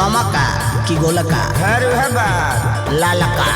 लमका की गोलका लालका।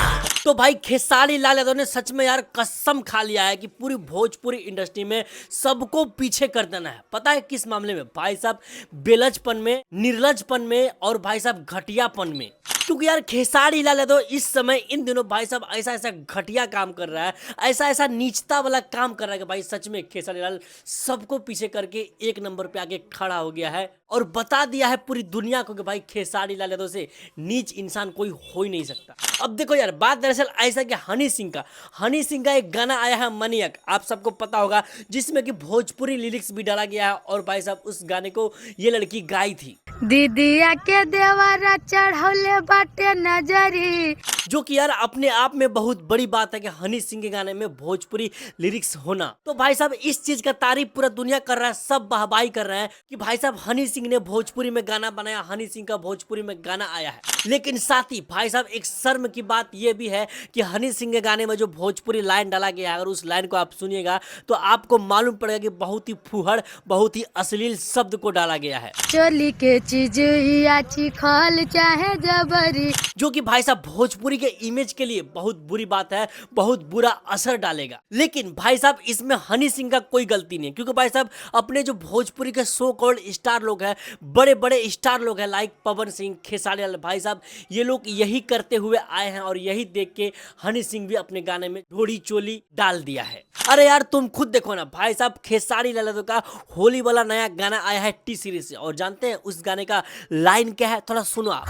तो भाई खेसारी लाल यादव ने सच में यार कसम खा लिया है कि पूरी भोजपुरी इंडस्ट्री में सबको पीछे कर देना है। पता है किस मामले में? भाई साहब बेलजपन में, निर्लजपन में और भाई साहब घटियापन में। क्योंकि यार खेसारी लाल यादव इस समय इन दिनों भाई साहब ऐसा ऐसा घटिया काम कर रहा है, ऐसा ऐसा नीचता वाला काम कर रहा है कि भाई सच में खेसारी लाल सबको पीछे करके एक नंबर पे आके खड़ा हो गया है और बता दिया है पूरी दुनिया को कि भाई खेसारी लाल यादव से नीच इंसान कोई हो ही नहीं सकता। अब देखो यार, बात दरअसल ऐसा कि हनी सिंह का एक गाना आया है मनियक, आप सबको पता होगा, जिसमें कि भोजपुरी लिरिक्स भी डाला गया है और भाई साहब उस गाने को ये लड़की गाई थी। दीदिया के देवारा चढ़ौले बाटे नजरी, जो कि यार अपने आप में बहुत बड़ी बात है कि हनी सिंह के गाने में भोजपुरी लिरिक्स होना। तो भाई साहब इस चीज का तारीफ पूरा दुनिया कर रहा है, सब वाहवाही कर रहे हैं कि भाई साहब हनी सिंह ने भोजपुरी में गाना बनाया, हनी सिंह का भोजपुरी में गाना आया है। लेकिन साथ ही भाई साहब एक शर्म की बात यह भी है कि हनी सिंह के गाने में जो भोजपुरी लाइन डाला गया है, अगर उस लाइन को आप सुनिएगा तो आपको मालूम पड़ेगा कि बहुत ही फुहड़, बहुत ही अश्लील शब्द को डाला गया है। चोली के चीज आची खाल चाहे जबरी, जो कि भाई साहब भोजपुरी के इमेज के लिए बहुत बुरी बात है, बहुत बुरा असर डालेगा। लेकिन भाई साहब इसमें हनी सिंह का कोई गलती नहीं है, क्योंकि भाई साहब अपने जो भोजपुरी के सो कॉल्ड स्टार लोग हैं, बड़े बड़े स्टार लोग हैं, लाइक पवन सिंह, खेसारी लाल, भाई साहब ये लोग यही करते हुए आए हैं और यही देख के हनी सिंह भी अपने गाने में ढोड़ी चोली डाल दिया है। अरे यार तुम खुद देखो ना भाई साहब, खेसारी लाल का होली वाला नया गाना आया है टी सीरीज से, और जानते हैं उस गाने का लाइन क्या है? थोड़ा सुनो आप।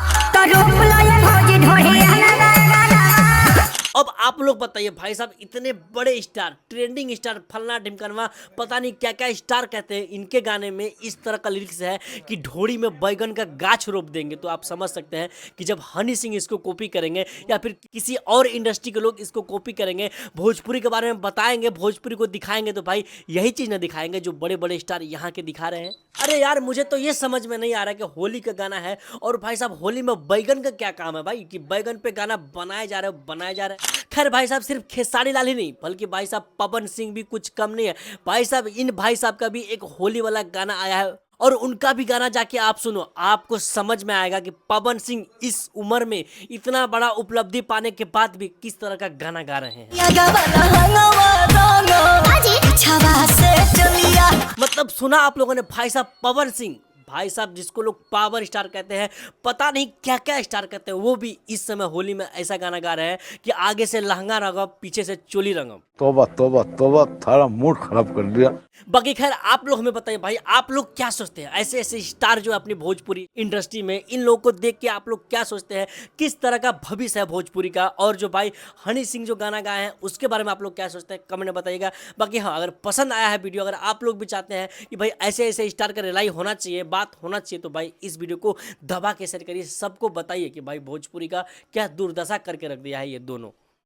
अब आप लोग बताइए भाई साहब, इतने बड़े स्टार, ट्रेंडिंग स्टार, फलना ढिमकनवा, पता नहीं क्या क्या स्टार कहते हैं, इनके गाने में इस तरह का लिरिक्स है कि ढोड़ी में बैगन का गाछ रोप देंगे। तो आप समझ सकते हैं कि जब हनी सिंह इसको कॉपी करेंगे या फिर किसी और इंडस्ट्री के लोग इसको कॉपी करेंगे, भोजपुरी के बारे में बताएंगे, भोजपुरी को दिखाएंगे, तो भाई यही चीज ना दिखाएंगे जो बड़े बड़े स्टार यहाँ के दिखा रहे हैं। अरे यार मुझे तो ये समझ में नहीं आ रहा कि होली का गाना है और भाई साहब होली में बैगन का क्या काम है भाई, कि बैगन पे गाना बनाया जा रहा है। खैर भाई साहब सिर्फ खेसारी लाल ही नहीं, बल्कि भाई साहब पवन सिंह भी कुछ कम नहीं है। भाई साहब इन भाई साहब का भी एक होली वाला गाना आया है और उनका भी गाना जाके आप सुनो, आपको समझ में आएगा कि पवन सिंह इस उम्र में इतना बड़ा उपलब्धि पाने के बाद भी किस तरह का गाना गा रहे हैं। मतलब सुना आप लोगों ने भाई साहब पवन सिंह, भाई साहब जिसको लोग पावर स्टार कहते हैं, पता नहीं क्या क्या स्टार कहते हैं, वो भी इस समय होली में ऐसा गाना गा रहे हैं कि आगे से लहंगा रंगम, पीछे से चोली रंगम। तोबा तोबा तोबा, थारा मूड खराब कर दिया। बाकी खैर आप लोग हमें बताइए भाई, आप लोग क्या सोचते हैं? ऐसे ऐसे स्टार जो है अपनी भोजपुरी इंडस्ट्री में, इन लोगों को देख के आप लोग क्या सोचते हैं? किस तरह का भविष्य है भोजपुरी का? और जो भाई हनी सिंह जो गाना गाए हैं उसके बारे में आप लोग क्या सोचते हैं? कमेंट में बताइएगा। बाकी हाँ, अगर पसंद आया है वीडियो, अगर आप लोग भी चाहते हैं कि भाई ऐसे ऐसे स्टार का रिलाई होना चाहिए, बात होना चाहिए, तो भाई इस वीडियो को दबा के शेयर करिए, सबको बताइए कि भाई भोजपुरी का क्या दुर्दशा करके रख दिया है ये दोनों।